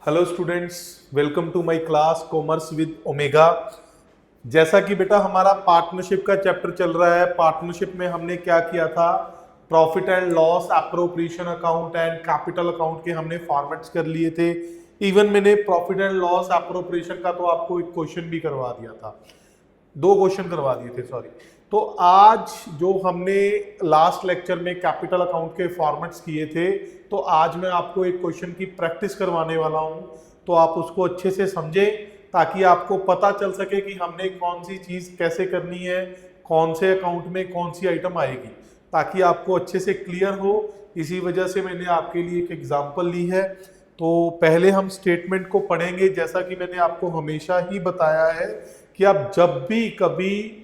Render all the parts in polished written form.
Hello students, welcome to my class commerce with Omega. जैसा कि बेटा हमारा पार्टनरशिप का चैप्टर चल रहा है। पार्टनरशिप में हमने क्या किया था, profit and loss, appropriation account and capital account के हमने फॉर्मेट्स कर लिए थे। इवन मैंने प्रॉफिट एंड लॉस एप्रोप्रिएशन का तो आपको एक क्वेश्चन भी करवा दिया था, दो क्वेश्चन करवा दिए थे सॉरी। तो आज जो हमने लास्ट लेक्चर में कैपिटल अकाउंट के फॉर्मेट्स किए थे, तो आज मैं आपको एक क्वेश्चन की प्रैक्टिस करवाने वाला हूं। तो आप उसको अच्छे से समझें ताकि आपको पता चल सके कि हमने कौन सी चीज कैसे करनी है, कौन से अकाउंट में कौन सी आइटम आएगी, ताकि आपको अच्छे से क्लियर हो। इसी वजह से मैंने आपके लिए एक एग्जाम्पल ली है। तो पहले हम स्टेटमेंट को पढ़ेंगे। जैसा कि मैंने आपको हमेशा ही बताया है कि आप जब भी कभी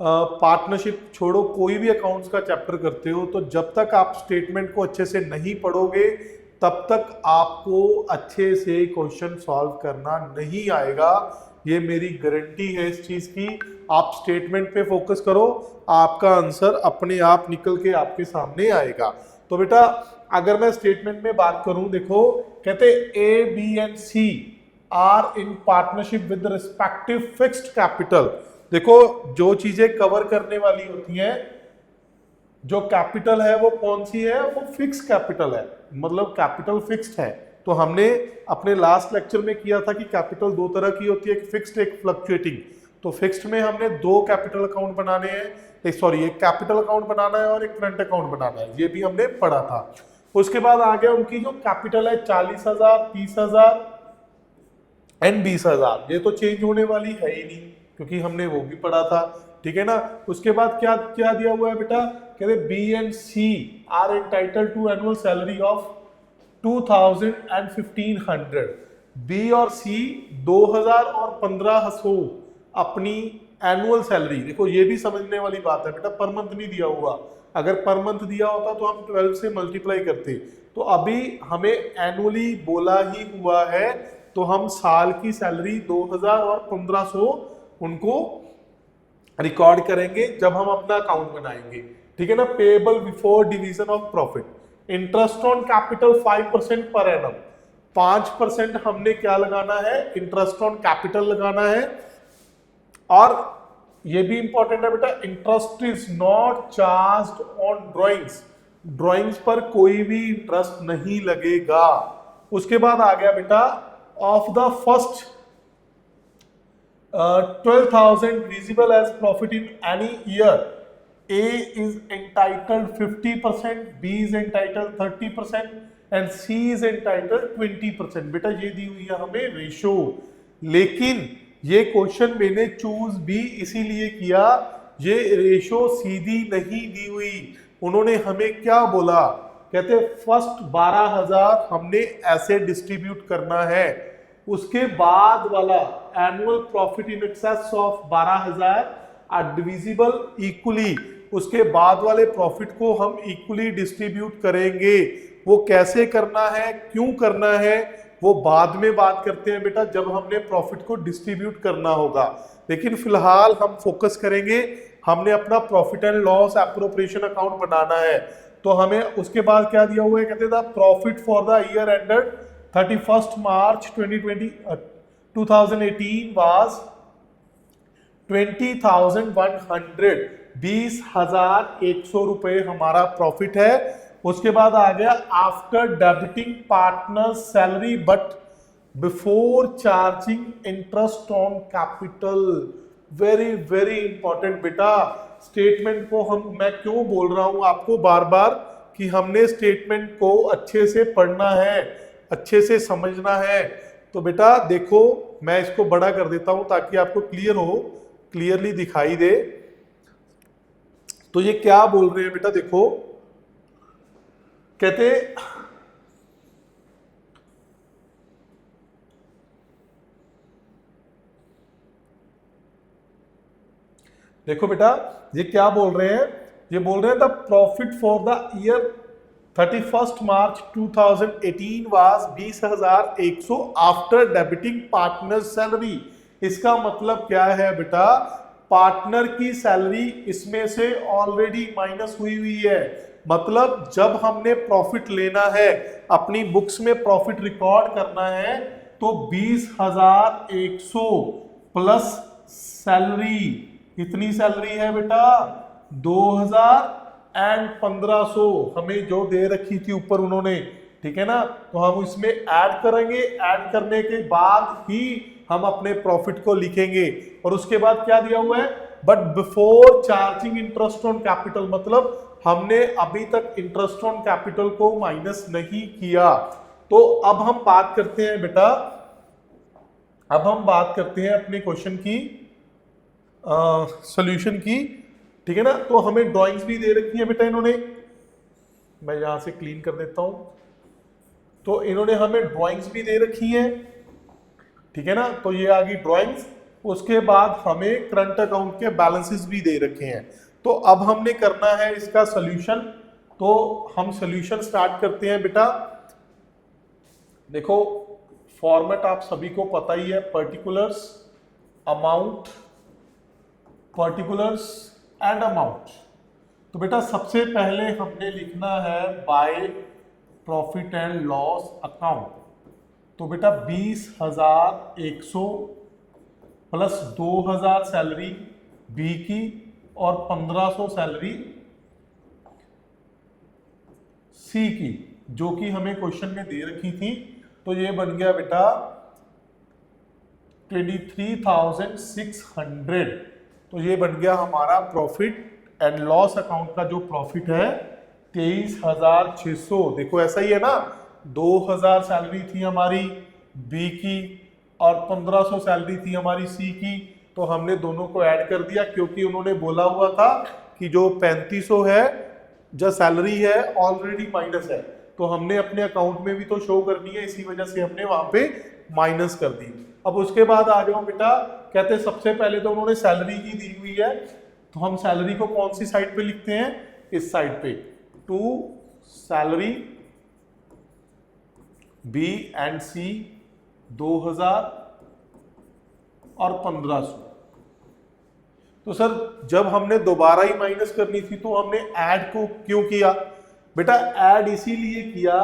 पार्टनरशिप छोड़ो कोई भी अकाउंट्स का चैप्टर करते हो, तो जब तक आप स्टेटमेंट को अच्छे से नहीं पढ़ोगे तब तक आपको अच्छे से क्वेश्चन सॉल्व करना नहीं आएगा। ये मेरी गारंटी है इस चीज की। आप स्टेटमेंट पे फोकस करो, आपका आंसर अपने आप निकल के आपके सामने आएगा। तो बेटा अगर मैं स्टेटमेंट में बात करूं, देखो कहते A B and C are in partnership with respective fixed capital. देखो जो चीजें कवर करने वाली होती हैं, जो कैपिटल है वो कौन सी है, वो फिक्स कैपिटल है, मतलब कैपिटल फिक्स्ड है। तो हमने अपने लास्ट लेक्चर में किया था कि कैपिटल दो तरह की होती है, एक फिक्स्ड एक फ्लक्चुएटिंग। तो फिक्स्ड में हमने दो कैपिटल अकाउंट बनाने हैं, एक कैपिटल अकाउंट बनाना है और एक करंट अकाउंट बनाना है, ये भी हमने पढ़ा था। उसके बाद आ गया उनकी जो कैपिटल है 40,000, 30,000 एंड 20,000। ये तो चेंज होने वाली है ही नहीं क्योंकि हमने वो भी पढ़ा था, ठीक है ना। उसके बाद क्या क्या दिया हुआ है बेटा, कहते B and C are entitled to annual salary of 2000 and 1500। B और सी 2000 और 1500 अपनी एनुअल सैलरी। देखो ये भी समझने वाली बात है बेटा, पर मंथ नहीं दिया हुआ। अगर पर मंथ दिया होता तो हम 12 से मल्टीप्लाई करते। तो अभी हमें एनुअली बोला ही हुआ है, तो हम साल की सैलरी 2000 और 1500 उनको रिकॉर्ड करेंगे जब हम अपना अकाउंट बनाएंगे, ठीक है ना। Payable before division of profit. Interest on capital 5% per annum. 5% हमने क्या लगाना है, इंटरेस्ट ऑन कैपिटल लगाना है। और ये भी इंपॉर्टेंट है बेटा, interest is not charged on drawings. Drawings पर कोई भी इंटरेस्ट नहीं लगेगा। उसके बाद आ गया बेटा of the first 12,000 visible as profit in any year, A is entitled 50%, B is entitled 30% and C is entitled 20%। बेटा ये दी हुई है हमें रेशो, लेकिन ये क्वेश्चन मैंने चूज भी इसीलिए किया, ये रेशो सीधी नहीं दी हुई। उन्होंने हमें क्या बोला, कहते फर्स्ट 12,000 हमने ऐसे डिस्ट्रीब्यूट करना है, उसके बाद वाला annual profit in excess of 12,000 are divisible equally. उसके बाद वाले प्रॉफिट को हम इक्वली डिस्ट्रीब्यूट करेंगे। वो कैसे करना है, क्यों करना है, वो बाद में बात करते हैं बेटा, जब हमने प्रॉफिट को डिस्ट्रीब्यूट करना होगा। लेकिन फिलहाल हम फोकस करेंगे, हमने अपना profit and loss appropriation account बनाना है। तो हमें उसके बाद क्या दिया हुआ है, कहते थे profit for the year ended 31st March 2018 was 20,100। 20,100 रुपए हमारा प्रॉफिट है। उसके बाद आ गया after debiting partner salary but before charging interest on capital. Very very important बेटा, स्टेटमेंट को मैं क्यों बोल रहा हूं आपको बार बार कि हमने स्टेटमेंट को अच्छे से पढ़ना है, अच्छे से समझना है। तो बेटा देखो मैं इसको बड़ा कर देता हूं ताकि आपको क्लियर हो, क्लियरली दिखाई दे। तो ये क्या बोल रहे हैं बेटा, देखो कहते देखो बेटा ये क्या बोल रहे हैं, ये बोल रहे हैं the profit for the year 31st March 2018 was 20,100 after debiting partner salary. इसका मतलब क्या है बेटा, पार्टनर की सैलरी इसमें से ऑलरेडी माइनस हुई हुई है। मतलब जब हमने प्रॉफिट लेना है, अपनी बुक्स में प्रॉफिट रिकॉर्ड करना है, तो 20,100 प्लस सैलरी, कितनी सैलरी है बेटा 2,01500 हमें जो दे रखी थी ऊपर उन्होंने, ठीक है ना, तो हम इसमें ऐड करेंगे, ऐड करने के बाद ही हम अपने प्रॉफिट को लिखेंगे। और उसके बाद क्या दिया हुआ है, but before charging interest on capital, मतलब हमने अभी तक इंटरेस्ट ऑन कैपिटल को माइनस नहीं किया। तो अब हम बात करते हैं बेटा, अब हम बात करते हैं अपने क्वेश्चन की सॉल्यूशन की, ठीक है ना। तो हमें ड्राइंग्स भी दे रखी है बेटा इन्होंने, मैं यहां से क्लीन कर देता हूं। तो इन्होंने हमें ड्राइंग्स भी दे रखी है, ठीक है ना, तो ये आ गई ड्राइंग्स। उसके बाद हमें करंट अकाउंट के बैलेंसेस भी दे रखे हैं। तो अब हमने करना है इसका सॉल्यूशन। तो हम सॉल्यूशन स्टार्ट करते हैं बेटा। देखो फॉर्मेट आप सभी को पता ही है, particulars, amount, particulars and amount. तो बेटा सबसे पहले हमने लिखना है by profit and loss account. तो बेटा 20,100 प्लस 2,000 सैलरी बी की और 1,500 सैलरी सी की, जो कि हमें क्वेश्चन में दे रखी थी। तो ये बन गया बेटा 23,600। तो ये बन गया हमारा प्रॉफिट एंड लॉस अकाउंट का जो प्रॉफिट है 23,600। देखो ऐसा ही है ना, 2,000 सैलरी थी हमारी बी की और 1,500 सैलरी थी हमारी सी की। तो हमने दोनों को ऐड कर दिया, क्योंकि उन्होंने बोला हुआ था कि जो 3,500 है जो सैलरी है ऑलरेडी माइनस है, तो हमने अपने अकाउंट में भी तो शो करनी है, इसी वजह से हमने वहां पे माइनस कर दी। अब उसके बाद आ जाओ बेटा, कहते सबसे पहले तो उन्होंने सैलरी की दी हुई है, तो हम सैलरी को कौन सी साइड पे लिखते हैं, इस साइड पे, टू सैलरी बी एंड सी 2,000 और 1,500। तो सर जब हमने दोबारा ही माइनस करनी थी तो हमने ऐड को क्यों किया बेटा? ऐड इसीलिए किया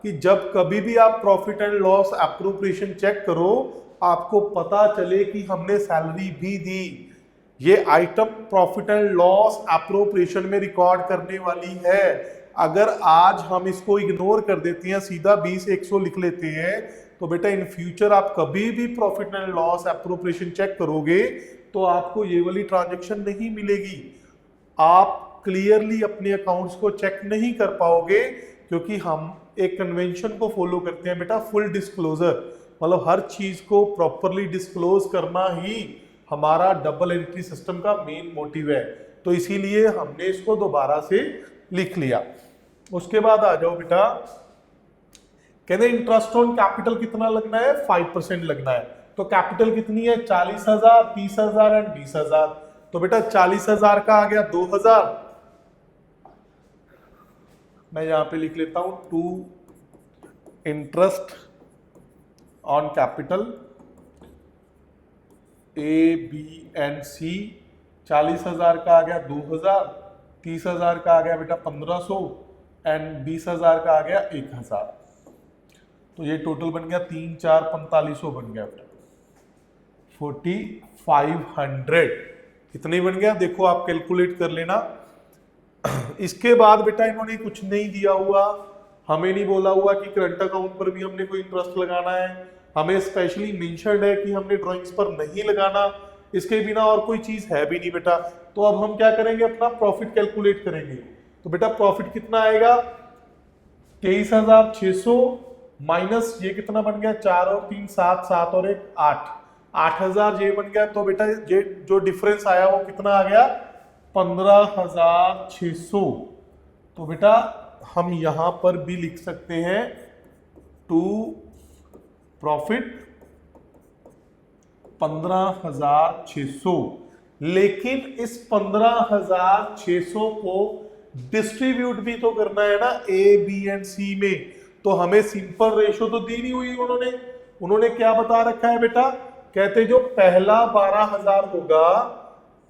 कि जब कभी भी आप profit and loss appropriation check करो, आपको पता चले कि हमने सैलरी भी दी। ये item profit and loss appropriation में रिकॉर्ड करने वाली है। अगर आज हम इसको इग्नोर कर देते हैं, सीधा 20,100 लिख लेते हैं, तो बेटा इन फ्यूचर आप कभी भी profit and loss appropriation check करोगे तो आपको ये वाली ट्रांजैक्शन नहीं मिलेगी। आप क्लियरली अपने अकाउंट्स को चेक नहीं कर पाओगे, क्योंकि हम एक कन्वेंशन को फॉलो करते हैं बेटा, फुल डिस्क्लोजर, मतलब हर चीज को प्रॉपरली डिस्क्लोज करना ही हमारा डबल एंट्री सिस्टम का मेन मोटिव है। तो इसीलिए हमने इसको दोबारा से लिख लिया। उसके बाद आ जाओ बेटा, कहते इंटरेस्ट ऑन कैपिटल कितना लगना है, 5% लगना है। तो कैपिटल कितनी है, 40,000, 30,000 एंड 20,000। तो बेटा 40,000 का आ गया 2,000, मैं यहां पे लिख लेता हूं two interest on capital A B and C. 40,000 का आ गया 2,000, 30,000 का आ गया बेटा 1,500 एंड 20,000 का आ गया 1,000। तो ये टोटल बन गया 3, 4, 4500 बन गया बेटा 4,500। कितने बन गया देखो, आप कैलकुलेट कर लेना। इसके बाद बेटा इन्होंने कुछ नहीं दिया हुआ, हमें नहीं बोला हुआ कि करंट अकाउंट पर भी हमने कोई इंटरेस्ट लगाना है, हमें स्पेशली मेंशन्ड है कि हमने ड्राइंग्स पर नहीं लगाना। इसके बिना और कोई चीज है भी नहीं बेटा। तो अब हम क्या करेंगे, अपना प्रॉफिट कैलकुलेट करेंगे। तो बेटा प्रॉफिट कितना आएगा, 23,600 माइनस ये कितना बन गया, 4 और 3 7, 7 और 1 8, 8,000 ये बन गया। तो बेटा ये जो डिफरेंस आया वो कितना आ गया, 15,600। तो बेटा हम यहां पर भी लिख सकते हैं टू प्रॉफिट 15,600। लेकिन इस 15,600 को डिस्ट्रीब्यूट भी तो करना है ना ए बी एंड सी में। तो हमें सिंपल रेशो तो दी नहीं हुई उन्होंने क्या बता रखा है बेटा, कहते जो पहला 12,000 होगा,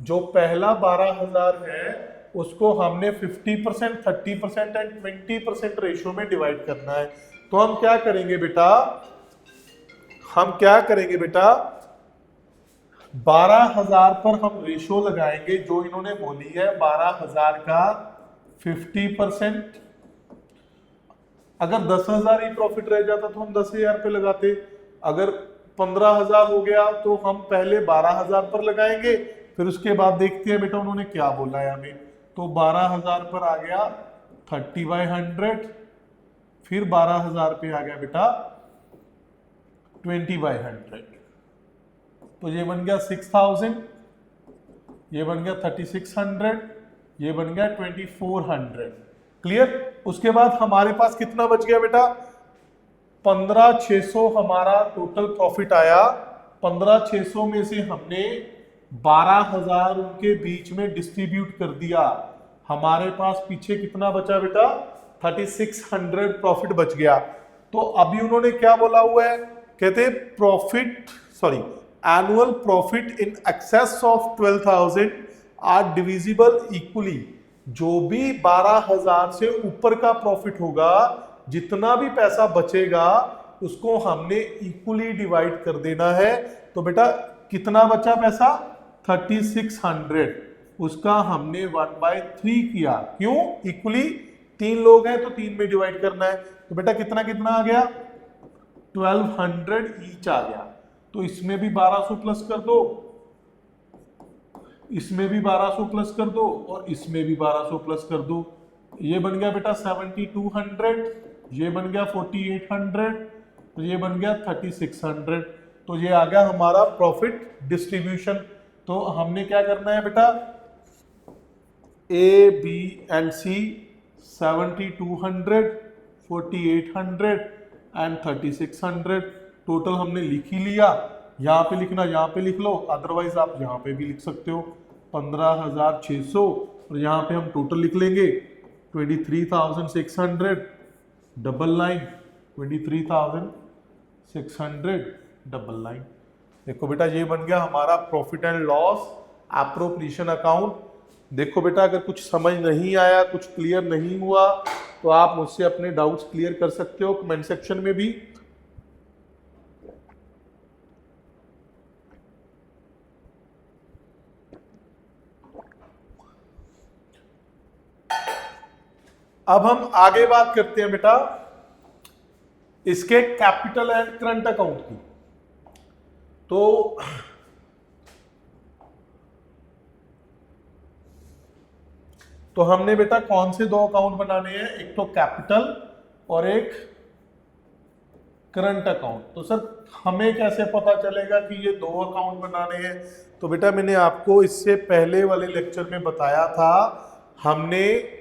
जो पहला 12,000 है उसको हमने 50%, 30% एंड 20% रेशो में डिवाइड करना है। तो हम क्या करेंगे बेटा, 12,000 पर हम रेशो लगाएंगे जो इन्होंने बोली है, 12,000 का 50%। अगर 10,000 ही प्रॉफिट रह जाता तो हम 10,000 पे लगाते। अगर 15,000 हो गया तो हम पहले 12,000 पर लगाएंगे, फिर उसके बाद देखते हैं बेटा उन्होंने क्या बोला है हमें। तो 12,000 पर आ गया 30/100, फिर 12,000 पे आ गया बेटा 20/100। तो ये बन गया 6,000, ये बन गया 3,600, ये बन गया 2,400। क्लियर। उसके बाद हमारे पास कितना बच गया बेटा, 15,600 हमारा टोटल प्रॉफिट आया। 15,600 में से हमने 12,000 उनके बीच में डिस्ट्रीब्यूट कर दिया। हमारे पास पीछे कितना बचा बेटा, 3,600 प्रॉफिट बच गया। तो अभी उन्होंने क्या बोला हुआ है, कहते annual profit in excess of 12,000 are divisible equally. जो भी 12,000 से ऊपर का प्रॉफिट होगा, जितना भी पैसा बचेगा उसको हमने इक्वली डिवाइड कर देना है। तो बेटा कितना बचा पैसा, 3,600, उसका हमने 1/3 किया। क्यों, इक्वली 3 लोग हैं तो 3 में डिवाइड करना है। तो बेटा कितना कितना आ गया, 1,200 ईच आ गया। तो इसमें भी 1200 प्लस कर दो, इसमें भी 1200 प्लस कर दो, और इसमें भी 1200 प्लस कर दो। ये बन गया बेटा 7,200, ये बन गया 4,800, तो ये बन गया 3,600। तो ये आ गया हमारा प्रॉफिट डिस्ट्रीब्यूशन। तो हमने क्या करना है बेटा, A B and C 7,200, 4,800 and 3,600 total हमने लिख ही लिया। यहाँ पे लिखना, यहाँ पे लिख लो, अदरवाइज आप यहाँ पे भी लिख सकते हो 15,600, और यहाँ पे हम टोटल लिख लेंगे 23,600 डबल लाइन, 23,600 डबल लाइन। देखो बेटा ये बन गया हमारा profit and loss appropriation account. देखो बेटा अगर कुछ समझ नहीं आया, कुछ क्लियर नहीं हुआ, तो आप मुझसे अपने डाउट्स क्लियर कर सकते हो कमेंट सेक्शन में भी। अब हम आगे बात करते हैं बेटा इसके कैपिटल एंड करंट अकाउंट की। तो हमने बेटा कौन से 2 अकाउंट बनाने हैं, एक तो कैपिटल और एक करंट अकाउंट। तो सर हमें कैसे पता चलेगा कि ये 2 अकाउंट बनाने हैं। तो बेटा मैंने आपको इससे पहले वाले लेक्चर में बताया था, हमने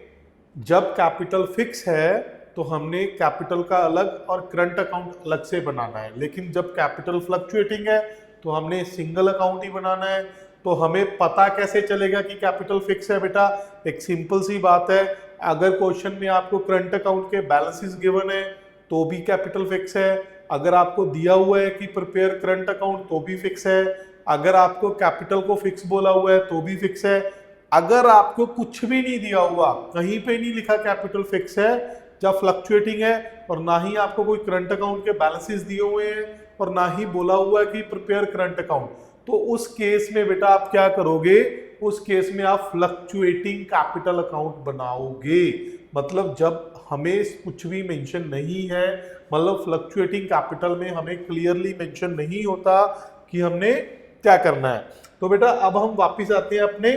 जब कैपिटल फिक्स है तो हमने कैपिटल का अलग और करंट अकाउंट अलग से बनाना है, लेकिन जब कैपिटल फ्लक्चुएटिंग है तो हमने सिंगल अकाउंट ही बनाना है। तो हमें पता कैसे चलेगा कि कैपिटल फिक्स है बेटा, एक सिंपल सी बात है, अगर क्वेश्चन में आपको करंट अकाउंट के बैलेंसेस गिवन है तो भी कैपिटल फिक्स है, अगर आपको दिया हुआ है कि प्रिपेयर करंट अकाउंट तो भी फिक्स है, अगर आपको कैपिटल को फिक्स बोला हुआ है तो भी फिक्स है, अगर आपको कुछ भी नहीं दिया हुआ, कहीं पे नहीं लिखा कैपिटल फिक्स है जब फ्लक्चुएटिंग है, और ना ही आपको कोई करंट अकाउंट के बैलेंसेस दिए हुए हैं और ना ही बोला हुआ है कि प्रिपेयर करंट अकाउंट, तो उस केस में बेटा आप क्या करोगे, उस केस में आप फ्लक्चुएटिंग कैपिटल अकाउंट बनाओगे। मतलब जब हमें कुछ भी मेंशन नहीं है, मतलब फ्लक्चुएटिंग कैपिटल में हमें क्लियरली मेंशन नहीं होता कि हमने क्या करना है। तो बेटा अब हम वापस आते हैं अपने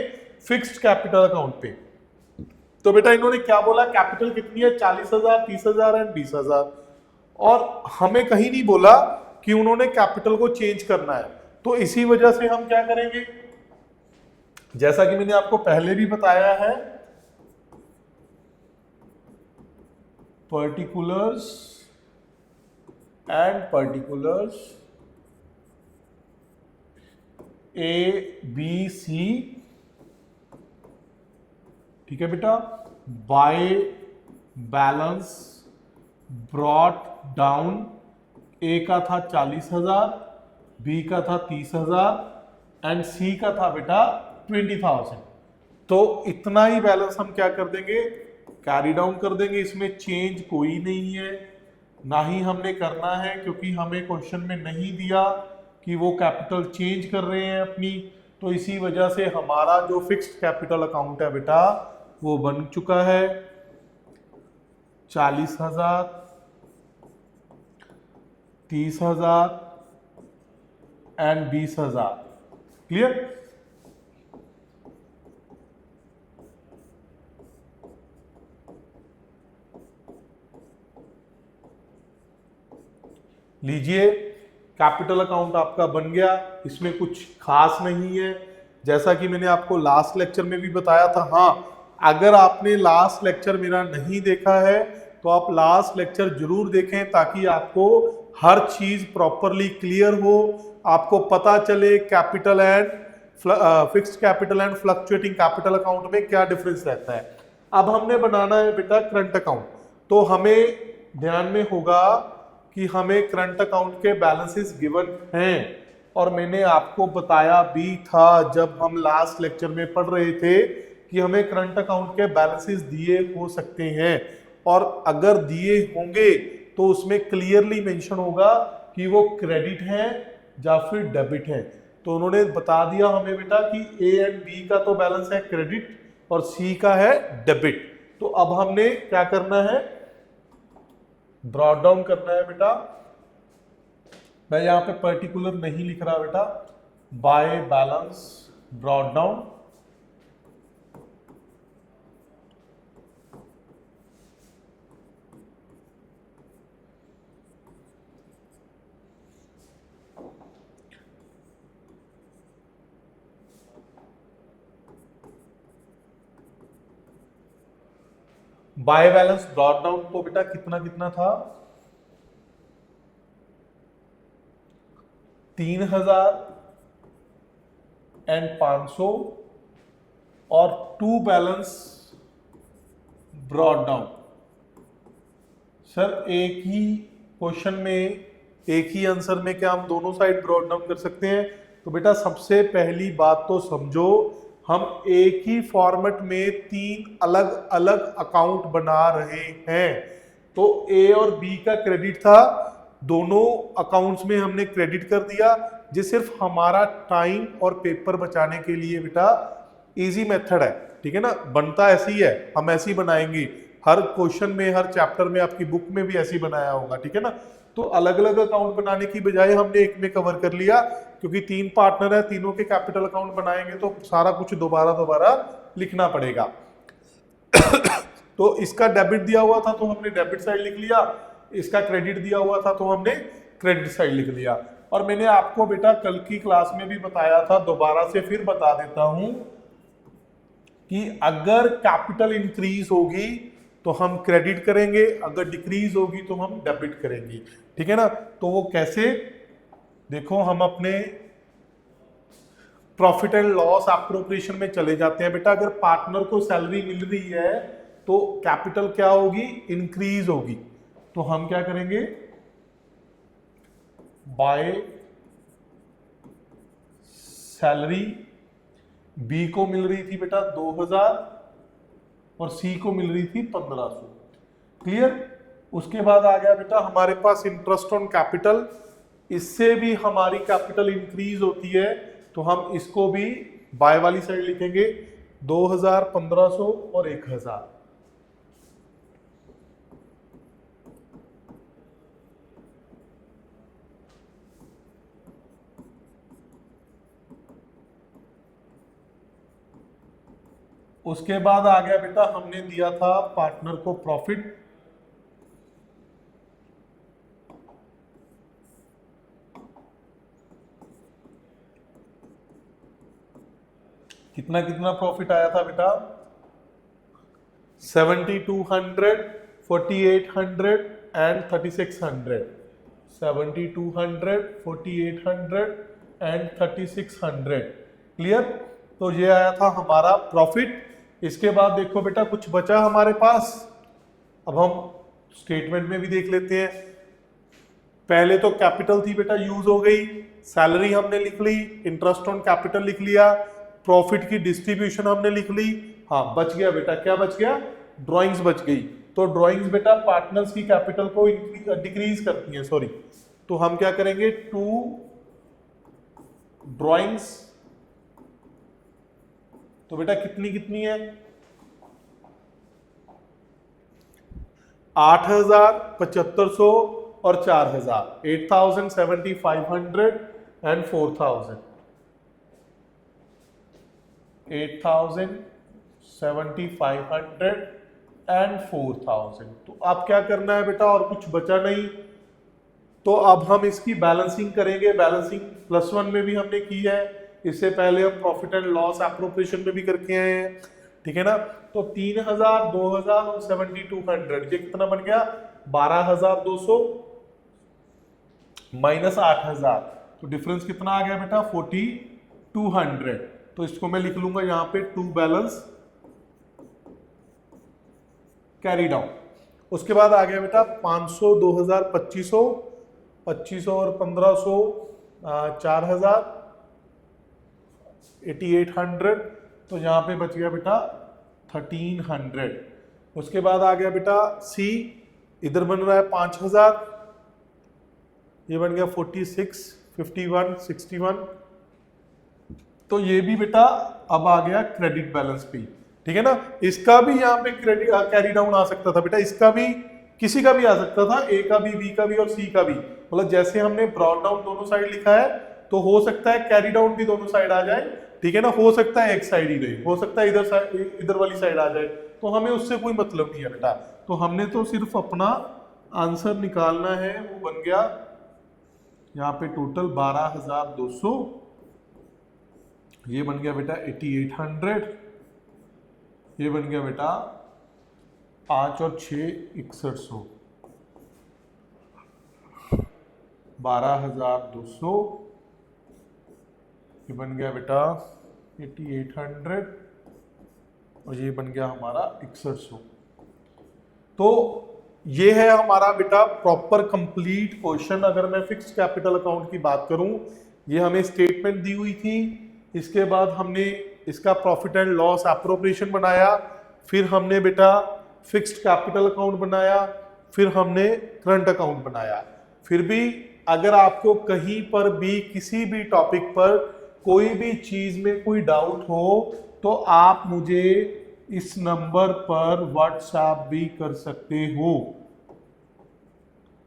फिक्स्ड कैपिटल अकाउंट पे। तो बेटा इन्होंने क्या बोला, कैपिटल कितनी है, 40,000, 30,000 एंड 20,000, और हमें कहीं नहीं बोला कि उन्होंने कैपिटल को चेंज करना है। तो इसी वजह से हम क्या करेंगे, जैसा कि मैंने आपको पहले भी बताया है, particulars and particulars A B C, ठीक है बेटा, by balance brought down, A का था 40,000, बी का था 30,000 एंड सी का था बेटा 20,000। तो इतना ही बैलेंस हम क्या कर देंगे, कैरी डाउन कर देंगे। इसमें चेंज कोई नहीं है, ना ही हमने करना है, क्योंकि हमें क्वेश्चन में नहीं दिया कि वो कैपिटल चेंज कर रहे हैं अपनी। तो इसी वजह से हमारा जो फिक्स्ड कैपिटल अकाउंट है बेटा वो बन चुका है 40,000, 30,000 एंड 20,000। क्लियर? लीजिए, कैपिटल अकाउंट आपका बन गया। इसमें कुछ खास नहीं है, जैसा कि मैंने आपको लास्ट लेक्चर में भी बताया था। हाँ, अगर आपने लास्ट लेक्चर मेरा नहीं देखा है तो आप लास्ट लेक्चर जरूर देखें, ताकि आपको हर चीज प्रॉपरली क्लियर हो, आपको पता चले capital and fixed capital and fluctuating capital account में क्या डिफरेंस रहता है। अब हमने बनाना है बेटा करंट अकाउंट, तो हमें ध्यान में होगा कि हमें करंट अकाउंट के बैलेंसेस गिवन हैं, और मैंने आपको बताया भी था जब हम लास्ट लेक्चर में पढ़ रहे थे कि हमें करंट अकाउंट के बैलेंसेस दिए हो सकते हैं, और अगर दिए होंगे तो उसमें क्लियरली मेंशन होगा कि वो क्रेडिट है या फिर डेबिट है। तो उन्होंने बता दिया हमें बेटा कि ए एंड बी का तो बैलेंस है क्रेडिट और सी का है डेबिट। तो अब हमने क्या करना है, ब्रॉट डाउन करना है बेटा। मैं यहां पे पर्टिकुलर नहीं लिख रहा बेटा, by balance brought down. By balance brought down तो बेटा कितना कितना था, 3,500 और to balance brought down. Sir एक ही क्वेश्चन में एक ही आंसर में क्या हम दोनों साइड ब्रॉट डाउन कर सकते हैं? तो बेटा सबसे पहली बात तो समझो, हम एक ही फॉर्मेट में 3 अलग अलग अकाउंट बना रहे हैं। तो ए और बी का क्रेडिट था, दोनों अकाउंट्स में हमने क्रेडिट कर दिया। ये सिर्फ हमारा टाइम और पेपर बचाने के लिए बेटा इजी मेथड है, ठीक है ना। बनता ऐसे ही है, हम ऐसे ही बनाएंगे हर क्वेश्चन में, हर चैप्टर में, आपकी बुक में भी ऐसे ही बनाया होगा, ठीक है ना। तो अलग अलग अकाउंट बनाने की बजाय हमने एक में कवर कर लिया, क्योंकि 3 पार्टनर है, तीनों के कैपिटल अकाउंट बनाएंगे तो सारा कुछ दोबारा लिखना पड़ेगा। तो इसका डेबिट दिया हुआ था तो हमने डेबिट साइड लिख लिया, इसका क्रेडिट दिया हुआ था तो हमने क्रेडिट साइड लिख लिया। और मैंने आपको बेटा कल की क्लास में भी बताया था, दोबारा से फिर बता देता हूं कि अगर कैपिटल इंक्रीज होगी तो हम क्रेडिट करेंगे, अगर डिक्रीज होगी तो हम डेबिट करेंगे, ठीक है ना। तो वो कैसे, देखो हम अपने प्रॉफिट एंड लॉस एप्रोप्रिएशन में चले जाते हैं बेटा। अगर पार्टनर को सैलरी मिल रही है तो कैपिटल क्या होगी, इंक्रीज होगी। तो हम क्या करेंगे, बाय सैलरी बी को मिल रही थी बेटा 2,000 और सी को मिल रही थी 1,500। क्लियर? उसके बाद आ गया बेटा हमारे पास इंटरेस्ट ऑन कैपिटल, इससे भी हमारी कैपिटल इंक्रीज होती है, तो हम इसको भी बाय वाली साइड लिखेंगे 2,000, 1,500 और 1,000। उसके बाद आ गया बेटा, हमने दिया था पार्टनर को प्रॉफिट, कितना कितना प्रॉफिट आया था बेटा, 7,200, 4,800 एंड 3,600। 7,200, 4,800 एंड 3,600। क्लियर? तो ये आया था हमारा प्रॉफिट। इसके बाद देखो बेटा कुछ बचा हमारे पास, अब हम स्टेटमेंट में भी देख लेते हैं। पहले तो कैपिटल थी बेटा यूज हो गई, सैलरी हमने लिख ली, इंटरेस्ट ऑन कैपिटल लिख लिया, प्रॉफिट की डिस्ट्रीब्यूशन हमने लिख ली। हाँ बच गया बेटा, क्या बच गया, ड्राइंग्स बच गई। तो ड्राइंग्स बेटा पार्टनर्स की कैपिटल को डिक्रीज करती हैं, सॉरी, तो हम क्या करेंगे, 2 ड्राइंग्स, तो बेटा कितनी कितनी है, 8,000, 7,500 और 4,000, 8,000, 7,500 एंड 4,000, 8,000, 7,500 एंड 4,000। तो अब क्या करना है बेटा, और कुछ बचा नहीं, तो अब हम इसकी बैलेंसिंग करेंगे। बैलेंसिंग +1 में भी हमने की है, इससे पहले हम प्रॉफिट एंड लॉस एप्रोप्रिएशन में भी करके आए हैं, ठीक है ना। तो 3,000, 2,000 और 7,200, ये कितना बन गया, 12,200 माइनस 8,000, तो डिफरेंस कितना आ गया बेटा, 4,200। तो इसको मैं लिख लूंगा यहाँ पे 2 बैलेंस कैरी डाउन। उसके बाद आ गया बेटा 500, 2,000, 2,500, 2,500 और 1,500, 4,000, 8,800, तो यहाँ पे बच गया बेटा 1,300। उसके बाद आ गया बेटा सी, इधर बन रहा है 5,000, ये बन गया 46, 51, 61, तो ये भी बेटा अब आ गया क्रेडिट बैलेंस पे, ठीक है ना। इसका भी यहाँ पे क्रेडिट कैरी डाउन आ सकता था बेटा, इसका भी, किसी का भी आ सकता था, ए का भी, बी का भी और सी का भी, मतलब जैसे हमने ब्रॉट डाउन दोनों साइड लिखा है, तो हो सकता है कैरी डाउन भी दोनों साइड आ जाए, ठीक है ना। हो सकता है एक साइड ही रहे, हो सकता है इधर वाली साइड आ जाए, तो हमें उससे कोई मतलब नहीं है बेटा। तो हमने तो सिर्फ अपना आंसर निकालना है, वो बन गया यहाँ पे टोटल 12,200, ये बन गया बेटा 8,800, ये बन गया बेटा 5 और 6 6100, 12,200, ये बन गया बेटा 8,800 और ये बन गया हमारा 6100। तो ये है हमारा बेटा प्रॉपर कंप्लीट क्वेश्चन। अगर मैं फिक्स्ड कैपिटल अकाउंट की बात करूं, ये हमें स्टेटमेंट दी हुई थी, इसके बाद हमने इसका प्रॉफिट एंड लॉस एप्रोप्रिएशन बनाया, फिर हमने बेटा फिक्स्ड कैपिटल अकाउंट बनाया, फिर हमने करंट अकाउंट बनाया। फिर भी अगर आपको कहीं पर भी किसी भी टॉपिक पर कोई भी चीज में कोई डाउट हो, तो आप मुझे इस नंबर पर व्हाट्सएप भी कर सकते हो।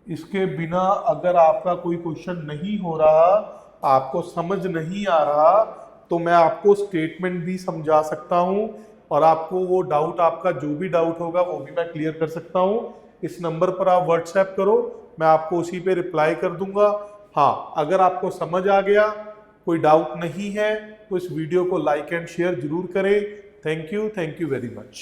इसके बिना अगर आपका कोई क्वेश्चन नहीं हो रहा, आपको समझ नहीं आ रहा, तो मैं आपको स्टेटमेंट भी समझा सकता हूं और आपको वो डाउट, आपका जो भी डाउट होगा वो भी मैं क्लियर कर सकता हूं। इस नंबर पर आप व्हाट्सएप करो, मैं आपको उसी पे रिप्लाई कर दूंगा। हाँ, अगर आपको समझ आ गया, कोई डाउट नहीं है, तो इस वीडियो को लाइक एंड शेयर जरूर करें। Thank you very much.